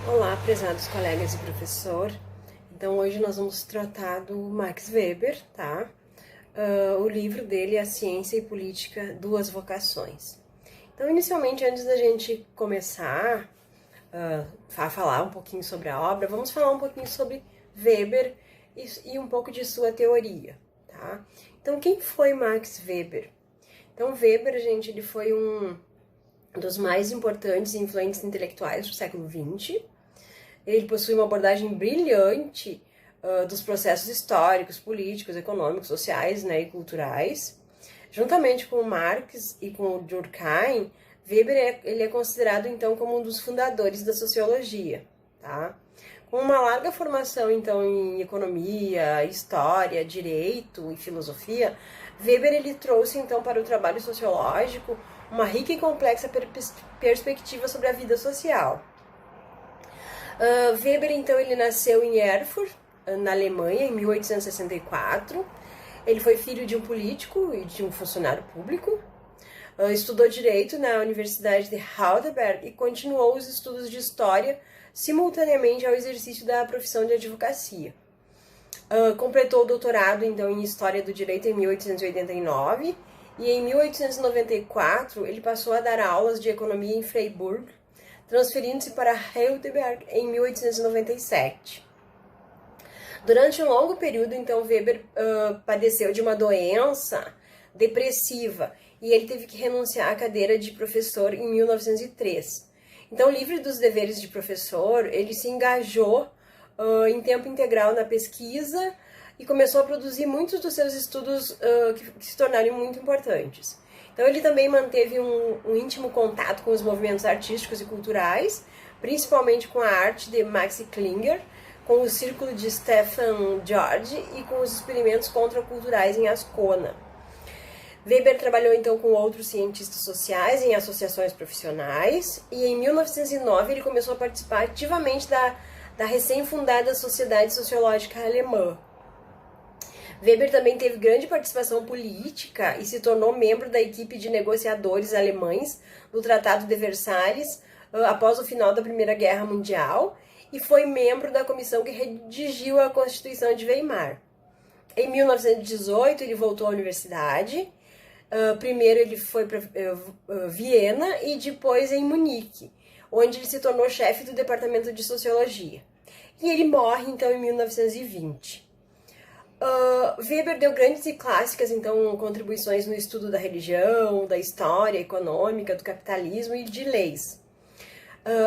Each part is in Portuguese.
Olá, prezados colegas e professor. Então, hoje nós vamos tratar do Max Weber, tá? O livro dele é A Ciência e Política, Duas Vocações. Então, inicialmente, antes da gente começar a falar um pouquinho sobre a obra, vamos falar um pouquinho sobre Weber e um pouco de sua teoria, tá? Então, quem foi Max Weber? Então, Weber, gente, ele foi um dos mais importantes e influentes intelectuais do século XX. Ele possui uma abordagem brilhante dos processos históricos, políticos, econômicos, sociais, né, e culturais. Juntamente com Marx e com Durkheim, Weber ele é considerado então como um dos fundadores da sociologia, tá? Com uma larga formação então em economia, história, direito e filosofia, Weber ele trouxe então para o trabalho sociológico uma rica e complexa perspectiva sobre a vida social. Weber, então, ele nasceu em Erfurt, na Alemanha, em 1864. Ele foi filho de um político e de um funcionário público. Estudou Direito na Universidade de Heidelberg e continuou os estudos de História simultaneamente ao exercício da profissão de advocacia. Completou o doutorado, então, em História do Direito em 1889 e em 1894 ele passou a dar aulas de economia em Freiburg, transferindo-se para Heidelberg em 1897. Durante um longo período, então, Weber padeceu de uma doença depressiva e ele teve que renunciar à cadeira de professor em 1903. Então, livre dos deveres de professor, ele se engajou em tempo integral na pesquisa e começou a produzir muitos dos seus estudos que se tornaram muito importantes. Então, ele também manteve um íntimo contato com os movimentos artísticos e culturais, principalmente com a arte de Max Klinger, com o círculo de Stefan George e com os experimentos contraculturais em Ascona. Weber trabalhou então com outros cientistas sociais em associações profissionais e em 1909 ele começou a participar ativamente da recém-fundada Sociedade Sociológica Alemã. Weber também teve grande participação política e se tornou membro da equipe de negociadores alemães do Tratado de Versalhes após o final da Primeira Guerra Mundial e foi membro da comissão que redigiu a Constituição de Weimar. Em 1918, ele voltou à universidade. Primeiro ele foi para Viena e depois em Munique, onde ele se tornou chefe do Departamento de Sociologia. E ele morre, então, em 1920. Weber deu grandes e clássicas, então, contribuições no estudo da religião, da história econômica, do capitalismo e de leis.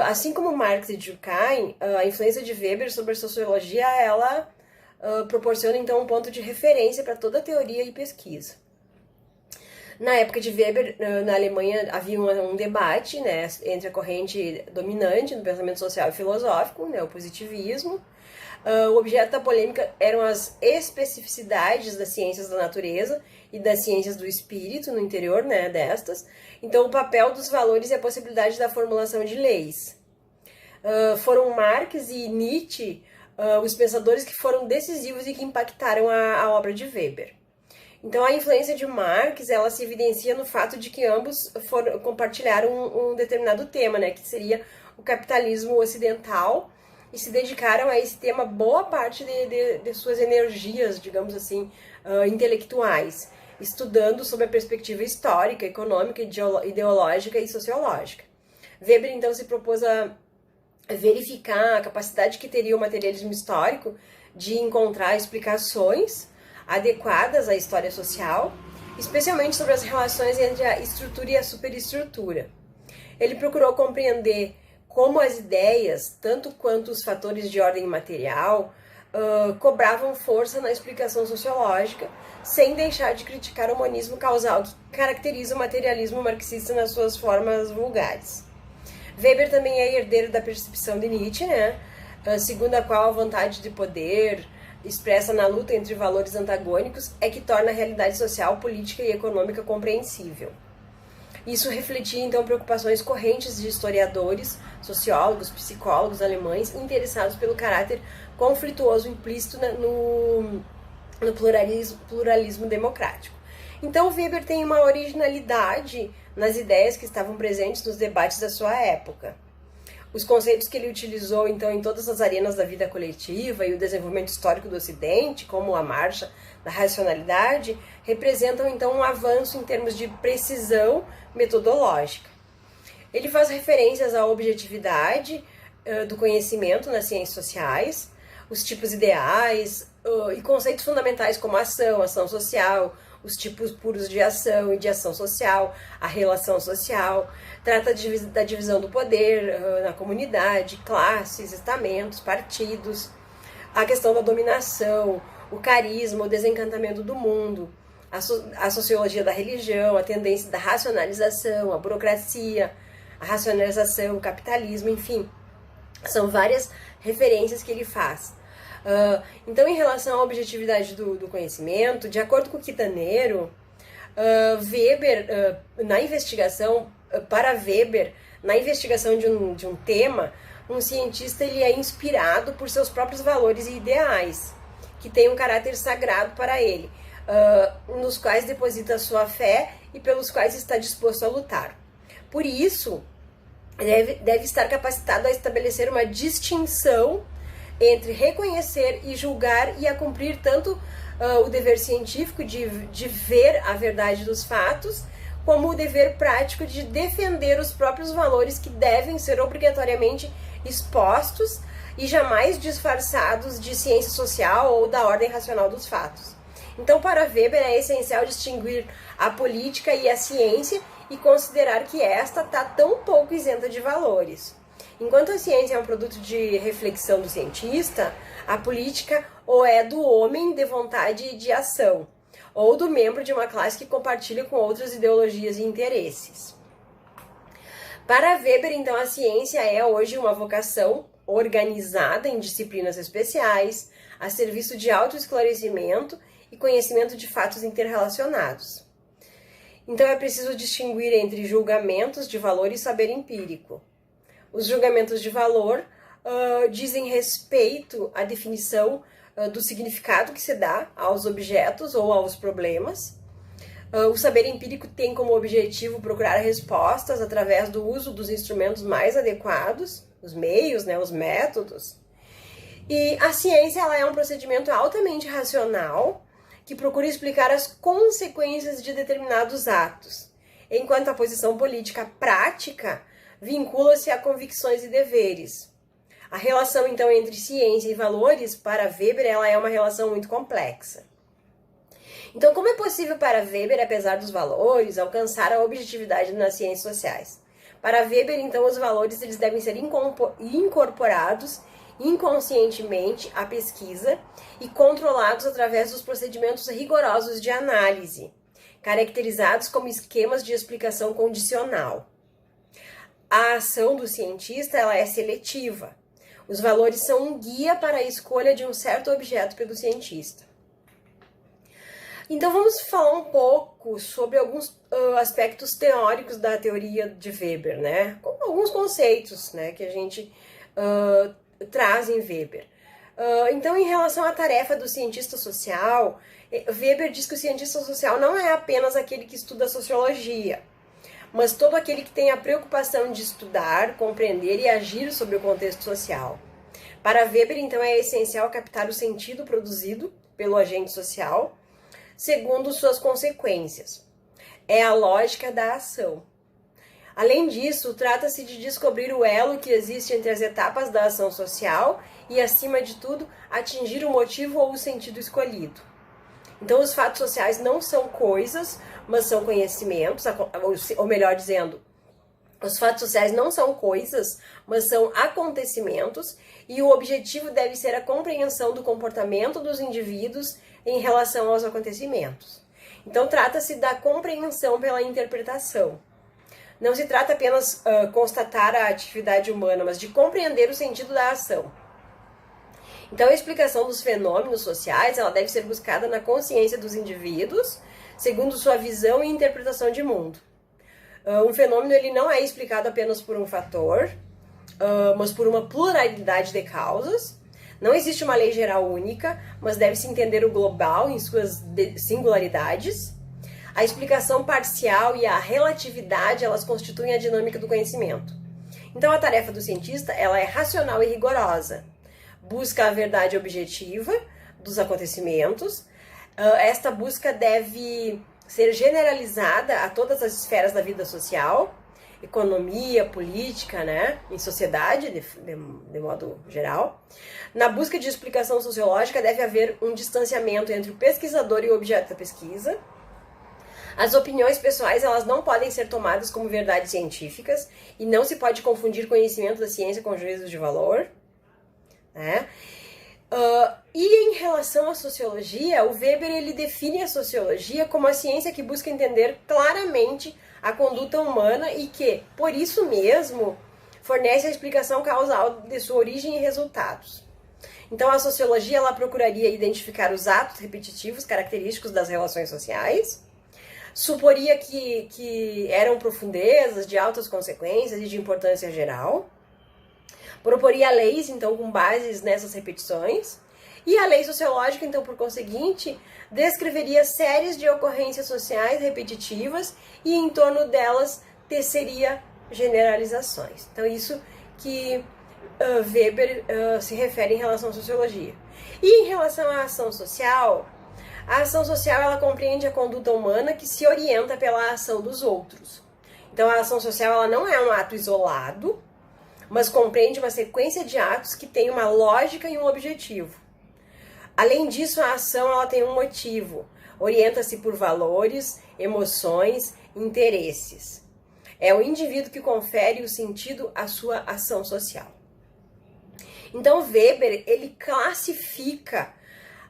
Assim como Marx e Durkheim, a influência de Weber sobre a sociologia, ela proporciona, então, um ponto de referência para toda a teoria e pesquisa. Na época de Weber, na Alemanha, havia um debate, né, entre a corrente dominante do pensamento social e filosófico, né, o positivismo. O objeto da polêmica eram as especificidades das ciências da natureza e das ciências do espírito no interior, né, destas. Então, o papel dos valores e a possibilidade da formulação de leis. Foram Marx e Nietzsche os pensadores que foram decisivos e que impactaram a obra de Weber. Então, a influência de Marx, ela se evidencia no fato de que ambos compartilharam um determinado tema, né, que seria o capitalismo ocidental, e se dedicaram a esse tema boa parte de suas energias, digamos assim, intelectuais, estudando sob a perspectiva histórica, econômica, ideológica e sociológica. Weber, então, se propôs a verificar a capacidade que teria o materialismo histórico de encontrar explicações adequadas à história social, especialmente sobre as relações entre a estrutura e a superestrutura. Ele procurou compreender como as ideias, tanto quanto os fatores de ordem material, cobravam força na explicação sociológica, sem deixar de criticar o monismo causal que caracteriza o materialismo marxista nas suas formas vulgares. Weber também é herdeiro da percepção de Nietzsche, né, segundo a qual a vontade de poder, expressa na luta entre valores antagônicos, é que torna a realidade social, política e econômica compreensível. Isso refletia, então, preocupações correntes de historiadores, sociólogos, psicólogos alemães interessados pelo caráter conflituoso implícito no pluralismo democrático. Então, Weber tem uma originalidade nas ideias que estavam presentes nos debates da sua época. Os conceitos que ele utilizou, então, em todas as arenas da vida coletiva e o desenvolvimento histórico do Ocidente, como a marcha da racionalidade, representam, então, um avanço em termos de precisão metodológica. Ele faz referências à objetividade do conhecimento nas ciências sociais, os tipos ideais e conceitos fundamentais como ação social, os tipos puros de ação e de ação social, a relação social, trata da divisão do poder na comunidade, classes, estamentos, partidos, a questão da dominação, o carisma, o desencantamento do mundo, a sociologia da religião, a tendência da racionalização, a burocracia, a racionalização, o capitalismo, enfim, são várias referências que ele faz. Então, em relação à objetividade do conhecimento, de acordo com o Quitaneiro, Weber, na investigação, para Weber, na investigação de um tema, um cientista ele é inspirado por seus próprios valores e ideais, que têm um caráter sagrado para ele, nos quais deposita sua fé e pelos quais está disposto a lutar. Por isso, deve estar capacitado a estabelecer uma distinção entre reconhecer e julgar e a cumprir tanto o dever científico de ver a verdade dos fatos, como o dever prático de defender os próprios valores que devem ser obrigatoriamente expostos e jamais disfarçados de ciência social ou da ordem racional dos fatos. Então, para Weber, é essencial distinguir a política e a ciência e considerar que esta está tão pouco isenta de valores. Enquanto a ciência é um produto de reflexão do cientista, a política ou é do homem de vontade e de ação, ou do membro de uma classe que compartilha com outras ideologias e interesses. Para Weber, então, a ciência é hoje uma vocação organizada em disciplinas especiais, a serviço de autoesclarecimento e conhecimento de fatos interrelacionados. Então, é preciso distinguir entre julgamentos de valor e saber empírico. Os julgamentos de valor dizem respeito à definição do significado que se dá aos objetos ou aos problemas. O saber empírico tem como objetivo procurar respostas através do uso dos instrumentos mais adequados, os meios, os métodos. E a ciência ela é um procedimento altamente racional que procura explicar as consequências de determinados atos, enquanto a posição política prática vincula-se a convicções e deveres. A relação, então, entre ciência e valores, para Weber, ela é uma relação muito complexa. Então, como é possível para Weber, apesar dos valores, alcançar a objetividade nas ciências sociais? Para Weber, então, os valores eles devem ser incorporados inconscientemente à pesquisa e controlados através dos procedimentos rigorosos de análise, caracterizados como esquemas de explicação condicional. A ação do cientista ela é seletiva. Os valores são um guia para a escolha de um certo objeto pelo cientista. Então vamos falar um pouco sobre alguns aspectos teóricos da teoria de Weber, alguns conceitos, que a gente traz em Weber. Então, em relação à tarefa do cientista social, Weber diz que o cientista social não é apenas aquele que estuda sociologia, mas todo aquele que tem a preocupação de estudar, compreender e agir sobre o contexto social. Para Weber, então, é essencial captar o sentido produzido pelo agente social, segundo suas consequências. É a lógica da ação. Além disso, trata-se de descobrir o elo que existe entre as etapas da ação social e, acima de tudo, atingir o motivo ou o sentido escolhido. Então, os fatos sociais não são coisas, mas são conhecimentos, ou melhor dizendo, os fatos sociais não são coisas, mas são acontecimentos, e o objetivo deve ser a compreensão do comportamento dos indivíduos em relação aos acontecimentos. Então, trata-se da compreensão pela interpretação. Não se trata apenas constatar a atividade humana, mas de compreender o sentido da ação. Então, a explicação dos fenômenos sociais ela deve ser buscada na consciência dos indivíduos, segundo sua visão e interpretação de mundo. Um fenômeno ele não é explicado apenas por um fator, mas por uma pluralidade de causas. Não existe uma lei geral única, mas deve-se entender o global em suas singularidades. A explicação parcial e a relatividade, elas constituem a dinâmica do conhecimento. Então a tarefa do cientista, ela é racional e rigorosa. Busca a verdade objetiva dos acontecimentos. Esta busca deve ser generalizada a todas as esferas da vida social, economia, política, né, em sociedade, de modo geral. Na busca de explicação sociológica, deve haver um distanciamento entre o pesquisador e o objeto da pesquisa. As opiniões pessoais, elas não podem ser tomadas como verdades científicas e não se pode confundir conhecimento da ciência com juízos de valor, né? E em relação à sociologia, o Weber ele define a sociologia como a ciência que busca entender claramente a conduta humana e que, por isso mesmo, fornece a explicação causal de sua origem e resultados. Então, a sociologia ela procuraria identificar os atos repetitivos característicos das relações sociais, suporia que eram profundezas, de altas consequências e de importância geral, proporia leis, então, com bases nessas repetições, e a lei sociológica, então, por conseguinte, descreveria séries de ocorrências sociais repetitivas e, em torno delas, teceria generalizações. Então, isso que Weber se refere em relação à sociologia. E em relação à ação social, a ação social ela compreende a conduta humana que se orienta pela ação dos outros. Então, a ação social ela não é um ato isolado, mas compreende uma sequência de atos que tem uma lógica e um objetivo. Além disso, a ação ela tem um motivo, orienta-se por valores, emoções, interesses. É o indivíduo que confere o sentido à sua ação social. Então, Weber, ele classifica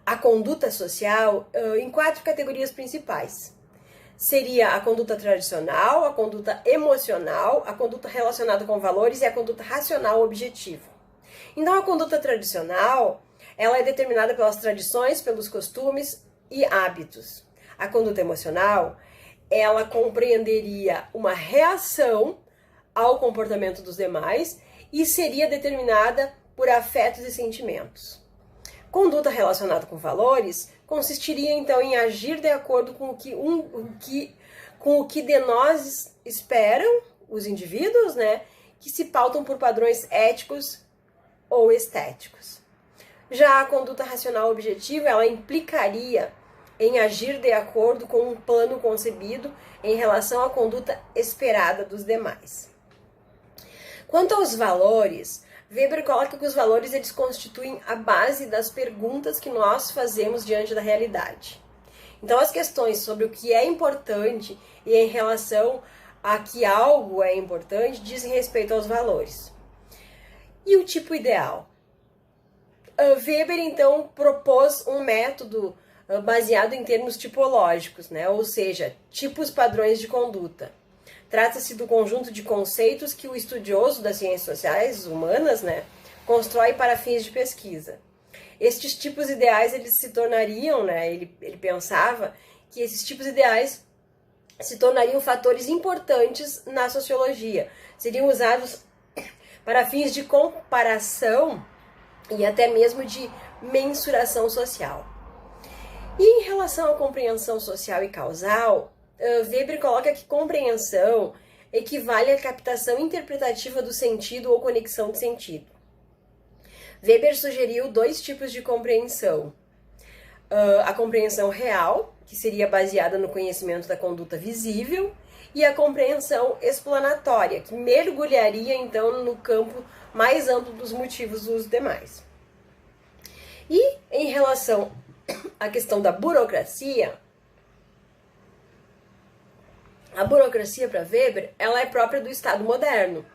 a conduta social em 4 categorias principais. Seria a conduta tradicional, a conduta emocional, a conduta relacionada com valores e a conduta racional objetiva. Então, a conduta tradicional, ela é determinada pelas tradições, pelos costumes e hábitos. A conduta emocional, ela compreenderia uma reação ao comportamento dos demais e seria determinada por afetos e sentimentos. Conduta relacionada com valores consistiria, então, em agir de acordo com o que de nós esperam os indivíduos, né, que se pautam por padrões éticos ou estéticos. Já a conduta racional objetiva, ela implicaria em agir de acordo com um plano concebido em relação à conduta esperada dos demais. Quanto aos valores, Weber coloca que os valores eles constituem a base das perguntas que nós fazemos diante da realidade. Então, as questões sobre o que é importante e em relação a que algo é importante dizem respeito aos valores. E o tipo ideal? Weber, então, propôs um método baseado em termos tipológicos, né? Ou seja, tipos padrões de conduta. Trata-se do conjunto de conceitos que o estudioso das ciências sociais humanas, né, constrói para fins de pesquisa. Estes tipos ideais, eles se tornariam, né, ele pensava que esses tipos ideais se tornariam fatores importantes na sociologia. Seriam usados para fins de comparação e até mesmo de mensuração social. E em relação à compreensão social e causal, Weber coloca que compreensão equivale à captação interpretativa do sentido ou conexão de sentido. Weber sugeriu 2 tipos de compreensão. A compreensão real, que seria baseada no conhecimento da conduta visível, e a compreensão explanatória, que mergulharia então no campo mais amplo dos motivos dos demais. E em relação à questão da burocracia, a burocracia para Weber, ela é própria do Estado moderno,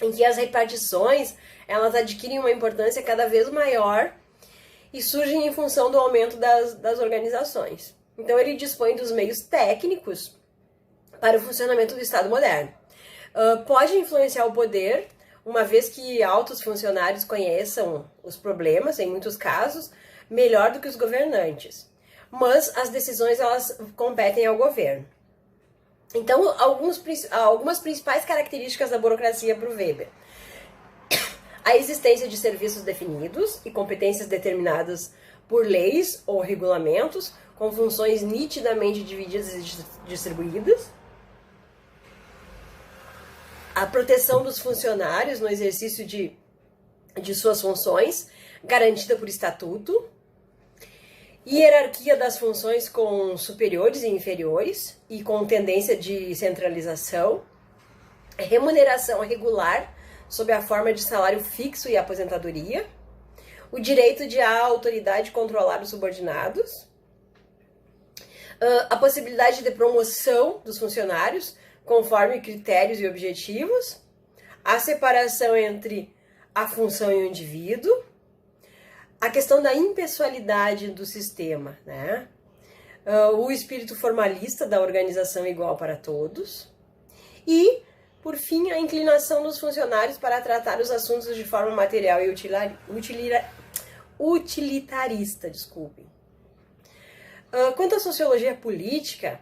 em que as repartições, elas adquirem uma importância cada vez maior e surgem em função do aumento das organizações. Então ele dispõe dos meios técnicos para o funcionamento do Estado moderno. Pode influenciar o poder, uma vez que altos funcionários conheçam os problemas, em muitos casos, melhor do que os governantes. Mas as decisões, elas competem ao governo. Então, algumas principais características da burocracia para o Weber. A existência de serviços definidos e competências determinadas por leis ou regulamentos, com funções nitidamente divididas e distribuídas. A proteção dos funcionários no exercício de suas funções, garantida por estatuto. Hierarquia das funções com superiores e inferiores e com tendência de centralização. Remuneração regular sob a forma de salário fixo e aposentadoria. O direito de a autoridade controlar os subordinados. A possibilidade de promoção dos funcionários conforme critérios e objetivos. A separação entre a função e o indivíduo. A questão da impessoalidade do sistema, né? O espírito formalista da organização igual para todos. E, por fim, a inclinação dos funcionários para tratar os assuntos de forma material e utilitarista. Quanto à sociologia política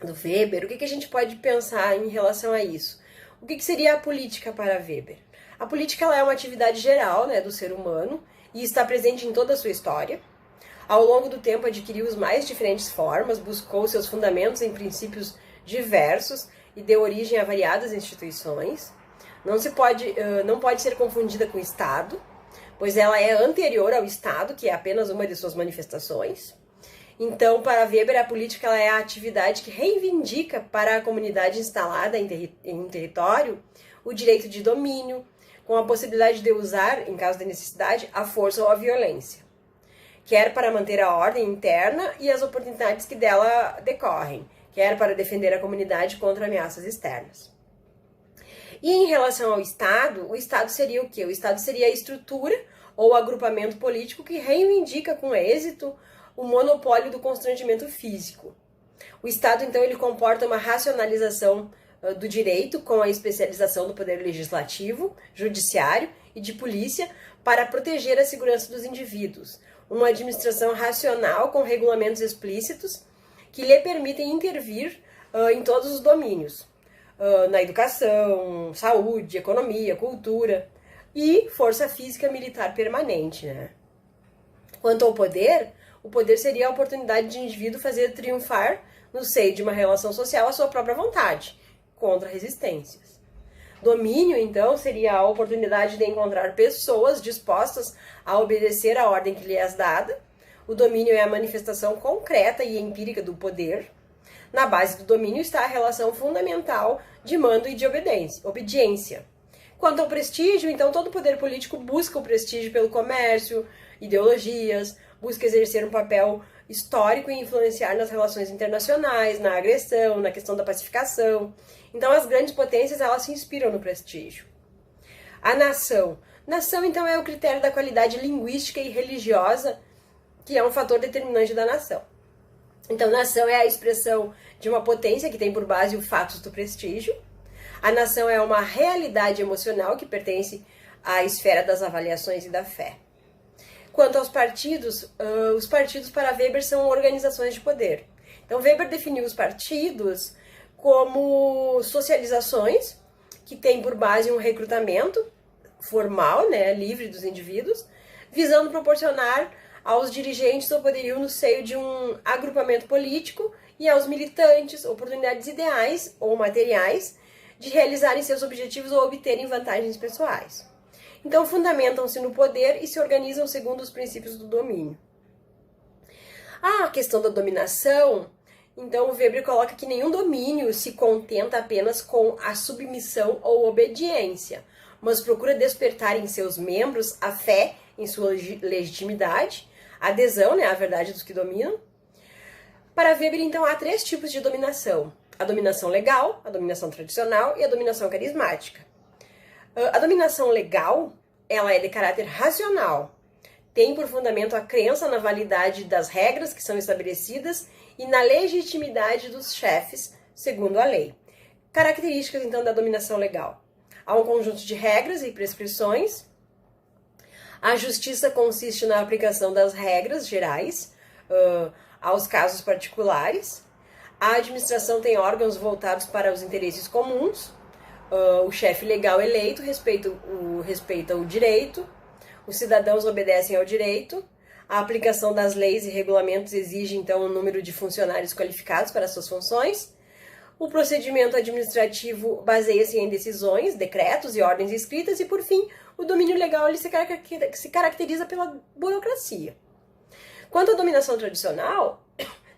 do Weber, o que a gente pode pensar em relação a isso? O que seria a política para Weber? A política ela é uma atividade geral, né, do ser humano e está presente em toda a sua história. Ao longo do tempo adquiriu as mais diferentes formas, buscou seus fundamentos em princípios diversos e deu origem a variadas instituições. Não pode ser confundida com o Estado, pois ela é anterior ao Estado, que é apenas uma de suas manifestações. Então, para Weber, a política ela é a atividade que reivindica para a comunidade instalada em um território o direito de domínio, com a possibilidade de usar, em caso de necessidade, a força ou a violência, quer para manter a ordem interna e as oportunidades que dela decorrem, quer para defender a comunidade contra ameaças externas. E em relação ao Estado, o Estado seria o quê? O Estado seria a estrutura ou agrupamento político que reivindica com êxito o monopólio do constrangimento físico. O Estado, então, ele comporta uma racionalização do direito com a especialização do poder legislativo, judiciário e de polícia para proteger a segurança dos indivíduos. Uma administração racional com regulamentos explícitos que lhe permitem intervir em todos os domínios, na educação, saúde, economia, cultura e força física militar permanente, né? Quanto ao poder, o poder seria a oportunidade de indivíduo fazer triunfar no seio de uma relação social a sua própria vontade, contra resistências. Domínio, então, seria a oportunidade de encontrar pessoas dispostas a obedecer à ordem que lhe é dada. O domínio é a manifestação concreta e empírica do poder. Na base do domínio está a relação fundamental de mando e de obediência. Quanto ao prestígio, então, todo poder político busca o prestígio pelo comércio, ideologias, busca exercer um papel histórico e influenciar nas relações internacionais, na agressão, na questão da pacificação. Então, as grandes potências, elas se inspiram no prestígio. A nação. Nação, então, é o critério da qualidade linguística e religiosa, que é um fator determinante da nação. Então, nação é a expressão de uma potência que tem por base o fato do prestígio. A nação é uma realidade emocional que pertence à esfera das avaliações e da fé. Quanto aos partidos, os partidos para Weber são organizações de poder. Então, Weber definiu os partidos como socializações que têm por base um recrutamento formal, né, livre dos indivíduos, visando proporcionar aos dirigentes o poderio no seio de um agrupamento político e aos militantes oportunidades ideais ou materiais de realizarem seus objetivos ou obterem vantagens pessoais. Então, fundamentam-se no poder e se organizam segundo os princípios do domínio. A questão da dominação, então, o Weber coloca que nenhum domínio se contenta apenas com a submissão ou obediência, mas procura despertar em seus membros a fé em sua legitimidade, a adesão, né, à verdade dos que dominam. Para Weber, então, há 3 tipos de dominação: a dominação legal, a dominação tradicional e a dominação carismática. A dominação legal, ela é de caráter racional, tem por fundamento a crença na validade das regras que são estabelecidas e na legitimidade dos chefes, segundo a lei. Características, então, da dominação legal. Há um conjunto de regras e prescrições. A justiça consiste na aplicação das regras gerais aos casos particulares. A administração tem órgãos voltados para os interesses comuns. O chefe legal eleito respeita o direito, os cidadãos obedecem ao direito, a aplicação das leis e regulamentos exige, então, um número de funcionários qualificados para suas funções, O procedimento administrativo baseia-se em decisões, decretos e ordens escritas, e, por fim, o domínio legal ele se caracteriza pela burocracia. Quanto à dominação tradicional,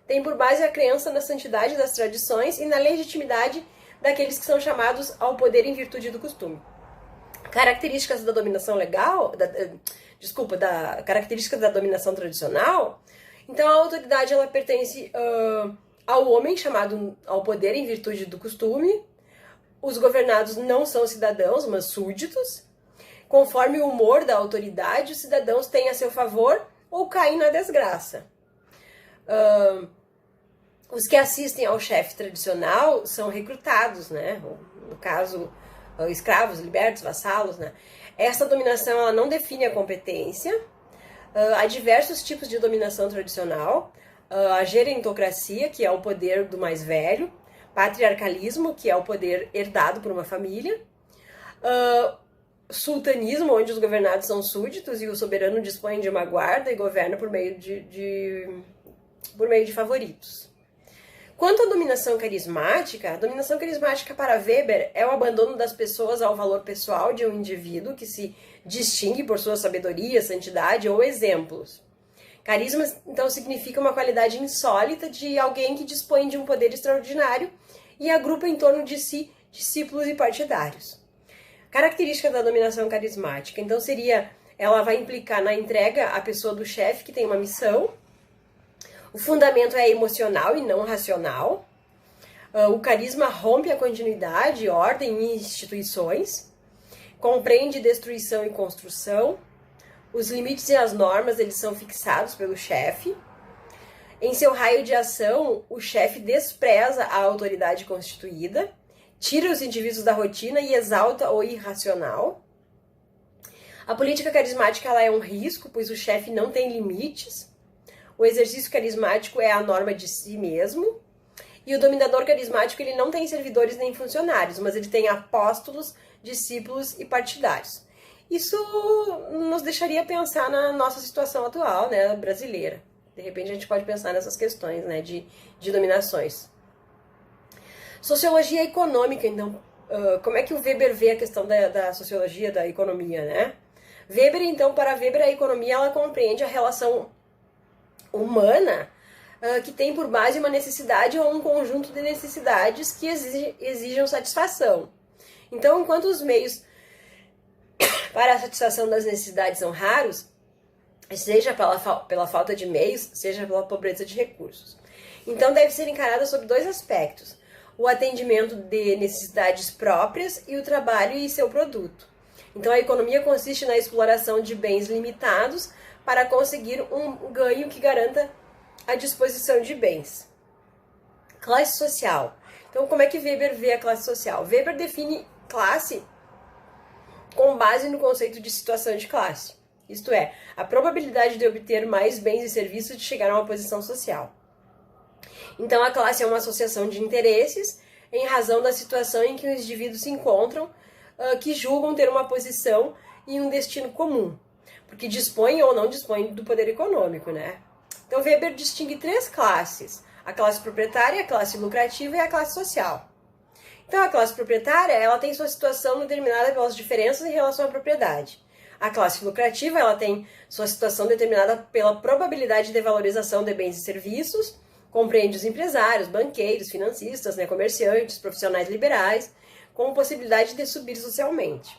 tem por base a crença na santidade das tradições e na legitimidade daqueles que são chamados ao poder em virtude do costume. Características da dominação legal, características da dominação tradicional. Então a autoridade ela pertence ao homem chamado ao poder em virtude do costume. Os governados não são cidadãos, mas súditos. Conforme o humor da autoridade, os cidadãos têm a seu favor ou caem na desgraça. Os que assistem ao chefe tradicional são recrutados, né? No caso, escravos, libertos, vassalos, né? Essa dominação ela não define a competência. Há diversos tipos de dominação tradicional. A gerontocracia, que é o poder do mais velho. Patriarcalismo, que é o poder herdado por uma família. Sultanismo, onde os governados são súditos e o soberano dispõe de uma guarda e governa por meio de favoritos. Quanto à dominação carismática, a dominação carismática para Weber é o abandono das pessoas ao valor pessoal de um indivíduo que se distingue por sua sabedoria, santidade ou exemplos. Carisma, então, significa uma qualidade insólita de alguém que dispõe de um poder extraordinário e agrupa em torno de si discípulos e partidários. Característica da dominação carismática, então, ela vai implicar na entrega à pessoa do chefe que tem uma missão. O fundamento é emocional e não racional. O carisma rompe a continuidade, ordem e instituições. Compreende destruição e construção. Os limites e as normas eles são fixados pelo chefe. Em seu raio de ação, o chefe despreza a autoridade constituída, tira os indivíduos da rotina e exalta o irracional. A política carismática ela é um risco, pois o chefe não tem limites. O exercício carismático é a norma de si mesmo. E o dominador carismático ele não tem servidores nem funcionários, mas ele tem apóstolos, discípulos e partidários. Isso nos deixaria pensar na nossa situação atual, né, brasileira. De repente a gente pode pensar nessas questões, né, de dominações. Sociologia econômica, então, como é que o Weber vê a questão da sociologia da economia, né? Weber, então, para Weber a economia ela compreende a relação humana que tem por base uma necessidade ou um conjunto de necessidades que exijam satisfação. Então, enquanto os meios para a satisfação das necessidades são raros, seja pela falta de meios, seja pela pobreza de recursos. Então, deve ser encarada sob dois aspectos: o atendimento de necessidades próprias e o trabalho e seu produto. Então, a economia consiste na exploração de bens limitados para conseguir um ganho que garanta a disposição de bens. Classe social. Então, como é que Weber vê a classe social? Weber define classe com base no conceito de situação de classe. Isto é, a probabilidade de obter mais bens e serviços de chegar a uma posição social. Então, a classe é uma associação de interesses em razão da situação em que os indivíduos se encontram, que julgam ter uma posição e um destino comum, porque dispõem ou não dispõem do poder econômico, né? Então, Weber distingue três classes: a classe proprietária, a classe lucrativa e a classe social. Então, a classe proprietária, ela tem sua situação determinada pelas diferenças em relação à propriedade. A classe lucrativa, ela tem sua situação determinada pela probabilidade de valorização de bens e serviços, compreende os empresários, banqueiros, financistas, né, comerciantes, profissionais liberais, com possibilidade de subir socialmente.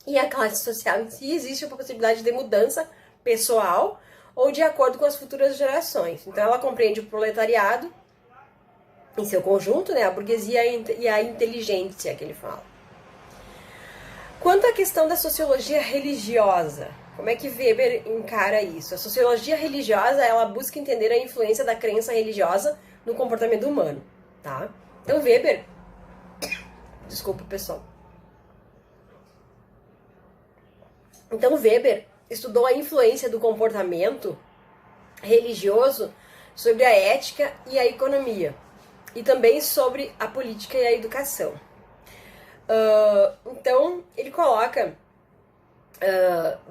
E a classe social em si existe a possibilidade de mudança pessoal ou de acordo com as futuras gerações. Então, ela compreende o proletariado em seu conjunto, né, a burguesia e a inteligência que ele fala. Quanto à questão da sociologia religiosa, como é que Weber encara isso? A sociologia religiosa, ela busca entender a influência da crença religiosa no comportamento humano, tá? Então, Weber... Desculpa, pessoal. Então, Weber estudou a influência do comportamento religioso sobre a ética e a economia, e também sobre a política e a educação. Então, ele coloca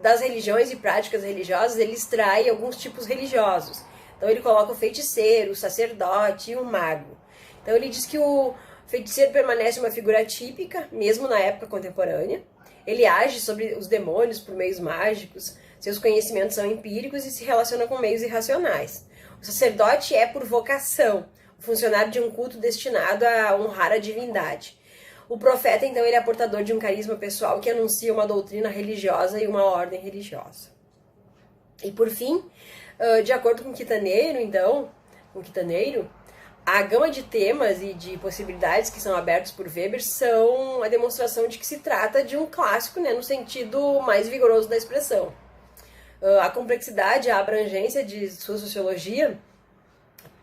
das religiões e práticas religiosas, ele extrai alguns tipos religiosos. Então, ele coloca o feiticeiro, o sacerdote e o mago. Então, ele diz que feiticeiro permanece uma figura típica, mesmo na época contemporânea. Ele age sobre os demônios por meios mágicos, seus conhecimentos são empíricos e se relaciona com meios irracionais. O sacerdote é por vocação, o funcionário de um culto destinado a honrar a divindade. O profeta, então, ele é portador de um carisma pessoal que anuncia uma doutrina religiosa e uma ordem religiosa. E por fim, de acordo com Quitaneiro, então, a gama de temas e de possibilidades que são abertos por Weber são a demonstração de que se trata de um clássico, né, no sentido mais vigoroso da expressão. A complexidade, a abrangência de sua sociologia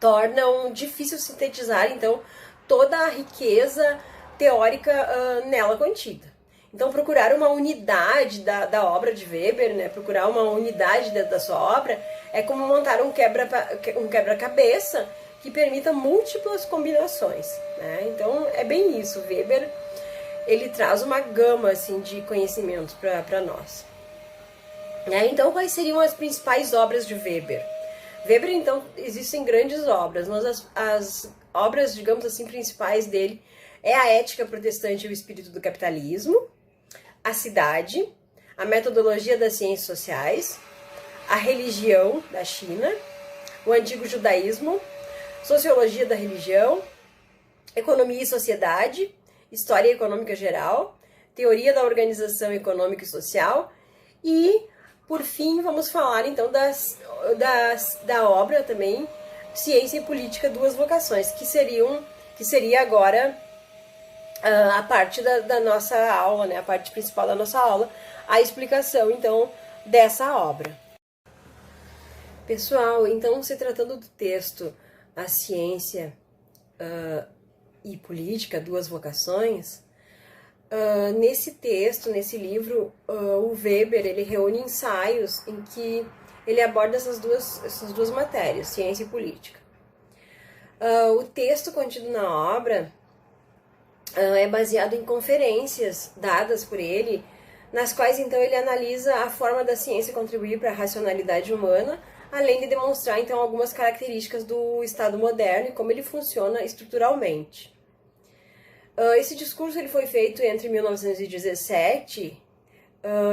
tornam difícil sintetizar, então, toda a riqueza teórica nela contida. Então, procurar uma unidade da obra de Weber, né, procurar uma unidade da sua obra, é como montar um quebra-cabeça que permita múltiplas combinações, né? Então, é bem isso. Weber, ele traz uma gama assim, de conhecimentos para nós. Então, quais seriam as principais obras de Weber? Weber, então, existem grandes obras, mas as obras, digamos assim, principais dele é a Ética Protestante e o Espírito do Capitalismo, a Cidade, a Metodologia das Ciências Sociais, a Religião da China, o Antigo Judaísmo, Sociologia da Religião, Economia e Sociedade, História Econômica Geral, Teoria da Organização Econômica e Social e, por fim, vamos falar então da obra também Ciência e Política, Duas Vocações, que seria agora a parte da nossa aula, né, a parte principal da nossa aula, a explicação, então, dessa obra. Pessoal, então, se tratando do texto A Ciência e Política, Duas Vocações, nesse texto, nesse livro, o Weber, ele reúne ensaios em que ele aborda essas duas matérias, ciência e política. O texto contido na obra é baseado em conferências dadas por ele, nas quais então ele analisa a forma da ciência contribuir para a racionalidade humana, além de demonstrar então algumas características do Estado moderno e como ele funciona estruturalmente. Esse discurso ele foi feito entre 1917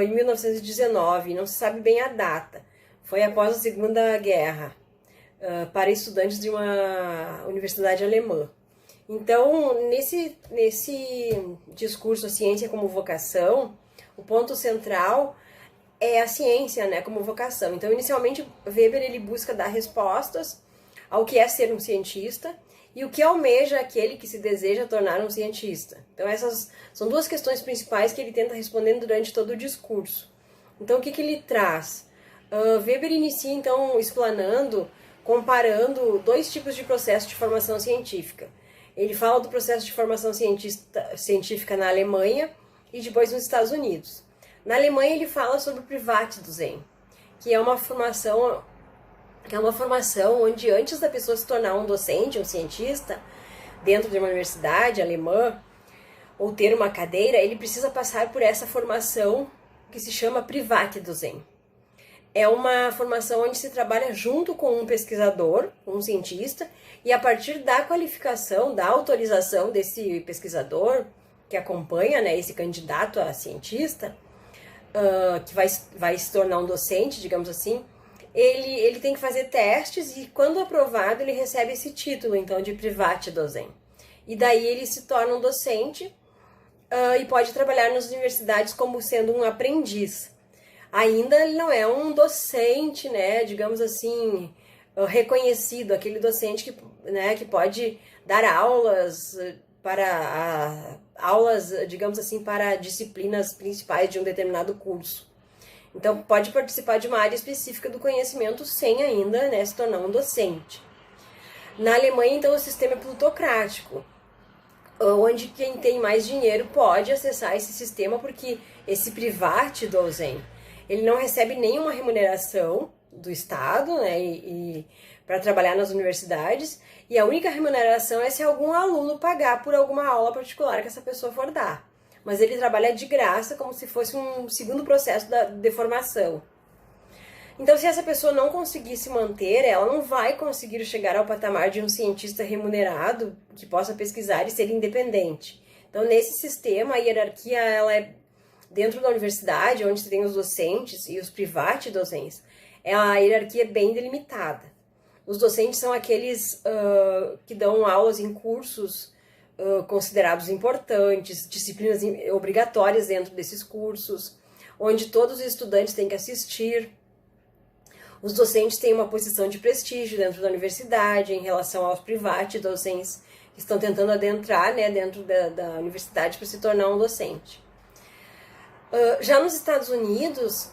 e 1919, não se sabe bem a data, foi após a Segunda Guerra, para estudantes de uma universidade alemã. Então, nesse discurso, a ciência como vocação, o ponto central é a ciência, né, como vocação. Então, inicialmente, Weber ele busca dar respostas ao que é ser um cientista e o que almeja aquele que se deseja tornar um cientista. Então, essas são duas questões principais que ele tenta responder durante todo o discurso. Então, o que ele traz? Weber inicia, então, explanando, comparando dois tipos de processo de formação científica. Ele fala do processo de formação científica na Alemanha e depois nos Estados Unidos. Na Alemanha ele fala sobre o Privatdozent, que é uma formação onde antes da pessoa se tornar um docente, um cientista, dentro de uma universidade alemã, ou ter uma cadeira, ele precisa passar por essa formação que se chama Privatdozent. É uma formação onde se trabalha junto com um pesquisador, um cientista, e a partir da qualificação, da autorização desse pesquisador, que acompanha, né, esse candidato a cientista, que vai se tornar um docente, digamos assim, ele tem que fazer testes e, quando aprovado, ele recebe esse título, então, de Privatdozent. E daí ele se torna um docente e pode trabalhar nas universidades como sendo um aprendiz. Ainda ele não é um docente, né, digamos assim, reconhecido, aquele docente que pode dar aulas digamos assim, para disciplinas principais de um determinado curso. Então, pode participar de uma área específica do conhecimento sem ainda, né, se tornar um docente. Na Alemanha, então, o sistema é plutocrático, onde quem tem mais dinheiro pode acessar esse sistema, porque esse Privatdozent, ele não recebe nenhuma remuneração do Estado, né, para trabalhar nas universidades, e a única remuneração é se algum aluno pagar por alguma aula particular que essa pessoa for dar. Mas ele trabalha de graça, como se fosse um segundo processo de formação. Então, se essa pessoa não conseguir se manter, ela não vai conseguir chegar ao patamar de um cientista remunerado que possa pesquisar e ser independente. Então, nesse sistema, a hierarquia ela é dentro da universidade, onde tem os docentes e os private-docentes, a hierarquia é bem delimitada. Os docentes são aqueles que dão aulas em cursos considerados importantes, disciplinas obrigatórias dentro desses cursos, onde todos os estudantes têm que assistir. Os docentes têm uma posição de prestígio dentro da universidade em relação aos private-docentes que estão tentando adentrar, né, dentro da universidade para se tornar um docente. Já nos Estados Unidos,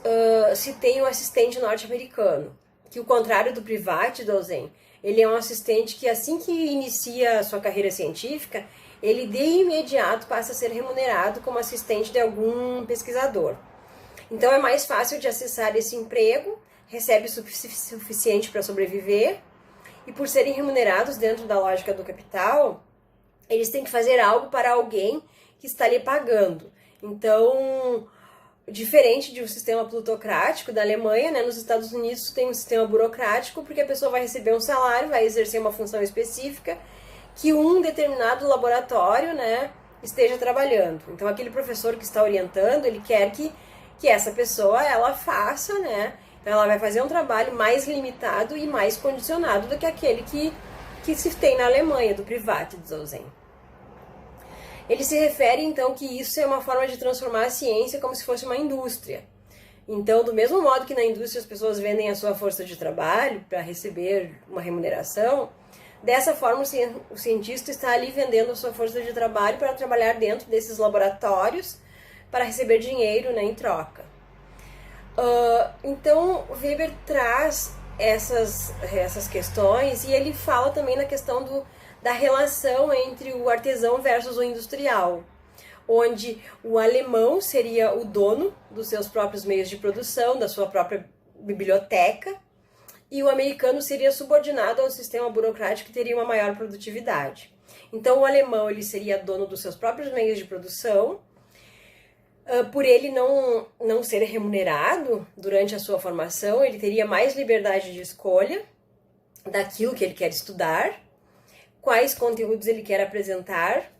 se tem um assistente norte-americano, que, ao contrário do private-docente, ele é um assistente que, assim que inicia a sua carreira científica, ele de imediato passa a ser remunerado como assistente de algum pesquisador. Então, é mais fácil de acessar esse emprego, recebe o suficiente para sobreviver, e por serem remunerados dentro da lógica do capital, eles têm que fazer algo para alguém que está lhe pagando. Então, diferente de um sistema plutocrático da Alemanha, né, nos Estados Unidos tem um sistema burocrático, porque a pessoa vai receber um salário, vai exercer uma função específica, que um determinado laboratório, né, esteja trabalhando. Então, aquele professor que está orientando, ele quer que essa pessoa, ela faça, né, então ela vai fazer um trabalho mais limitado e mais condicionado do que aquele que se tem na Alemanha, do Privatdozent. Ele se refere, então, que isso é uma forma de transformar a ciência como se fosse uma indústria. Então, do mesmo modo que na indústria as pessoas vendem a sua força de trabalho para receber uma remuneração, dessa forma o cientista está ali vendendo a sua força de trabalho para trabalhar dentro desses laboratórios para receber dinheiro, né, em troca. Então, Weber traz essas questões e ele fala também na questão da relação entre o artesão versus o industrial, onde o alemão seria o dono dos seus próprios meios de produção, da sua própria biblioteca, e o americano seria subordinado ao sistema burocrático que teria uma maior produtividade. Então, o alemão ele seria dono dos seus próprios meios de produção, por ele não ser remunerado durante a sua formação, ele teria mais liberdade de escolha daquilo que ele quer estudar, quais conteúdos ele quer apresentar,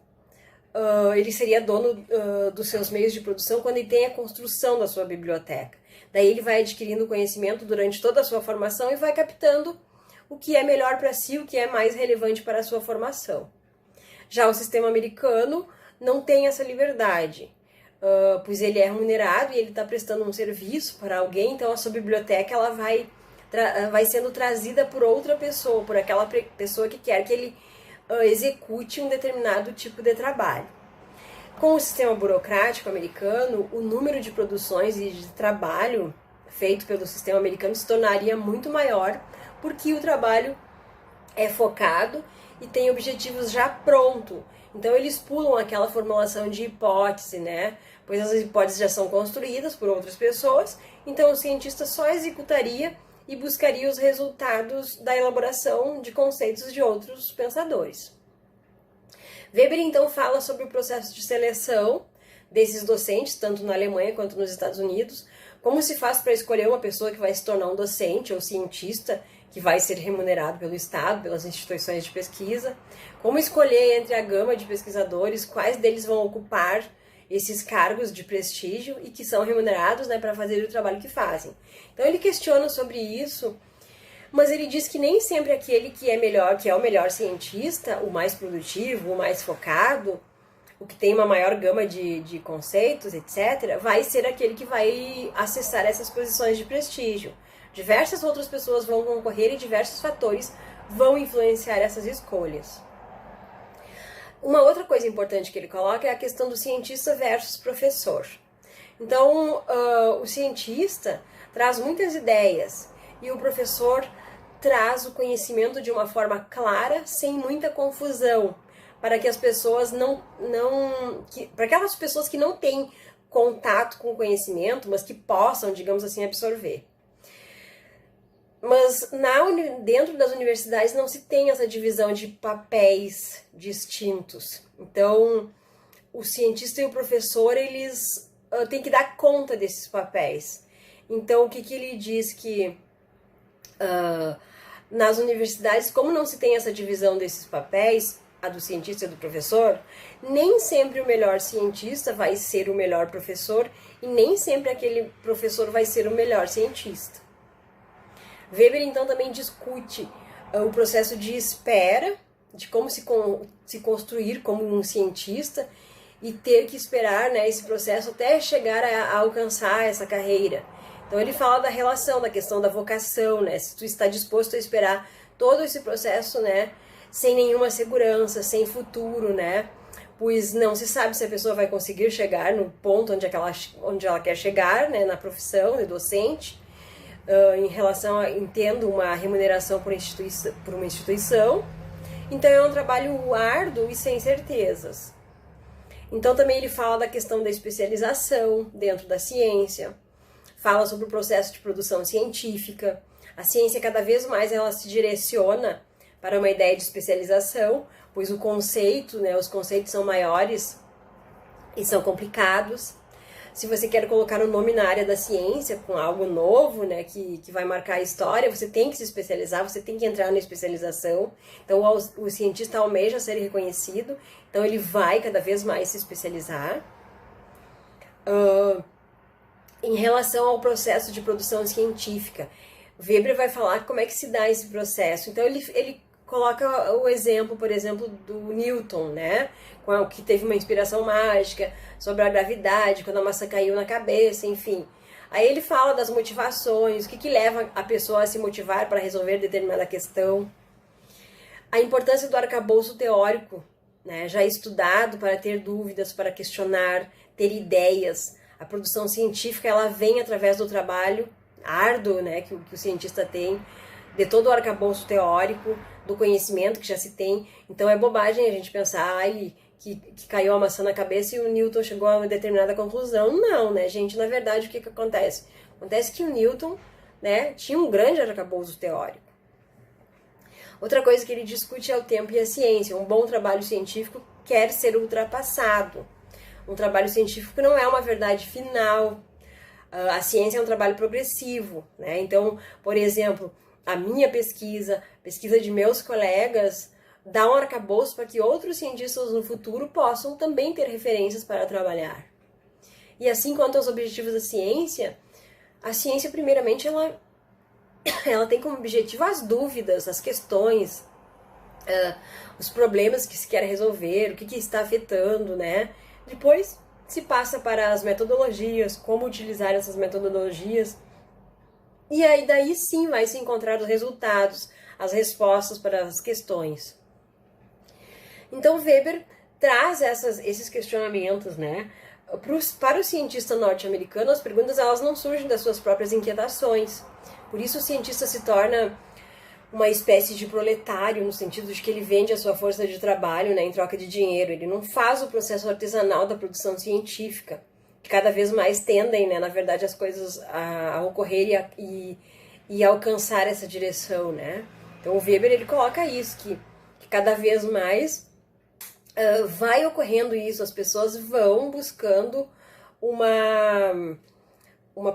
ele seria dono dos seus meios de produção quando ele tem a construção da sua biblioteca. Daí ele vai adquirindo conhecimento durante toda a sua formação e vai captando o que é melhor para si, o que é mais relevante para a sua formação. Já o sistema americano não tem essa liberdade, pois ele é remunerado e ele está prestando um serviço para alguém, então a sua biblioteca ela vai sendo trazida por outra pessoa, por aquela pessoa que quer que ele execute um determinado tipo de trabalho. Com o sistema burocrático americano, o número de produções e de trabalho feito pelo sistema americano se tornaria muito maior, porque o trabalho é focado e tem objetivos já pronto. Então eles pulam aquela formulação de hipótese, né? Pois as hipóteses já são construídas por outras pessoas, então o cientista só executaria e buscaria os resultados da elaboração de conceitos de outros pensadores. Weber, então, fala sobre o processo de seleção desses docentes, tanto na Alemanha quanto nos Estados Unidos, como se faz para escolher uma pessoa que vai se tornar um docente ou cientista que vai ser remunerado pelo Estado, pelas instituições de pesquisa, como escolher entre a gama de pesquisadores, quais deles vão ocupar esses cargos de prestígio e que são remunerados, né, para fazer o trabalho que fazem. Então ele questiona sobre isso, mas ele diz que nem sempre aquele que é melhor, que é o melhor cientista, o mais produtivo, o mais focado, o que tem uma maior gama de conceitos, etc., vai ser aquele que vai acessar essas posições de prestígio. Diversas outras pessoas vão concorrer e diversos fatores vão influenciar essas escolhas. Uma outra coisa importante que ele coloca é a questão do cientista versus professor. Então, o cientista traz muitas ideias e o professor traz o conhecimento de uma forma clara, sem muita confusão, para que as pessoas para aquelas pessoas que não têm contato com o conhecimento, mas que possam, digamos assim, absorver. Mas dentro das universidades não se tem essa divisão de papéis distintos. Então, o cientista e o professor, eles têm que dar conta desses papéis. Então, o que ele diz que nas universidades, como não se tem essa divisão desses papéis, a do cientista e do professor, nem sempre o melhor cientista vai ser o melhor professor e nem sempre aquele professor vai ser o melhor cientista. Weber, então, também discute o processo de espera, de como se construir como um cientista e ter que esperar, né, esse processo até chegar a alcançar essa carreira. Então ele fala da relação, da questão da vocação, né, se tu está disposto a esperar todo esse processo, né, sem nenhuma segurança, sem futuro, né, pois não se sabe se a pessoa vai conseguir chegar no ponto onde ela quer chegar, né, na profissão de docente, em relação a, entendo, uma remuneração por uma instituição. Então é um trabalho árduo e sem certezas. Então também ele fala da questão da especialização dentro da ciência, fala sobre o processo de produção científica. A ciência cada vez mais ela se direciona para uma ideia de especialização, pois o conceito, né, os conceitos são maiores e são complicados. Se você quer colocar um nome na área da ciência com algo novo, né, que vai marcar a história, você tem que se especializar, você tem que entrar na especialização. Então o cientista almeja ser reconhecido, então ele vai cada vez mais se especializar. Em relação ao processo de produção científica, Weber vai falar como é que se dá esse processo. Então ele coloca o exemplo, por exemplo, do Newton, né? Que teve uma inspiração mágica sobre a gravidade, quando a maçã caiu na cabeça, enfim. Aí ele fala das motivações, o que leva a pessoa a se motivar para resolver determinada questão. A importância do arcabouço teórico, né? Já estudado para ter dúvidas, para questionar, ter ideias. A produção científica ela vem através do trabalho árduo, né, que o cientista tem, de todo o arcabouço teórico, do conhecimento que já se tem. Então é bobagem a gente pensar que caiu a maçã na cabeça e o Newton chegou a uma determinada conclusão. Não, né, gente? Na verdade, o que acontece? Acontece que o Newton, né, tinha um grande arcabouço teórico. Outra coisa que ele discute é o tempo e a ciência. Um bom trabalho científico quer ser ultrapassado. Um trabalho científico não é uma verdade final. A ciência é um trabalho progressivo, né? Então, por exemplo, a minha pesquisa de meus colegas, dá um arcabouço para que outros cientistas no futuro possam também ter referências para trabalhar. E assim quanto aos objetivos da ciência, a ciência, primeiramente, ela tem como objetivo as dúvidas, as questões, os problemas que se quer resolver, o que está afetando, né? Depois se passa para as metodologias, como utilizar essas metodologias, e aí daí sim vai se encontrar os resultados, as respostas para as questões. Então Weber traz esses questionamentos, né? Para o cientista norte-americano, as perguntas elas não surgem das suas próprias inquietações. Por isso o cientista se torna uma espécie de proletário, no sentido de que ele vende a sua força de trabalho, né, em troca de dinheiro. Ele não faz o processo artesanal da produção científica, que cada vez mais tendem, né, na verdade, as coisas a ocorrer e alcançar essa direção, né? Então o Weber ele coloca isso, que cada vez mais vai ocorrendo isso, as pessoas vão buscando uma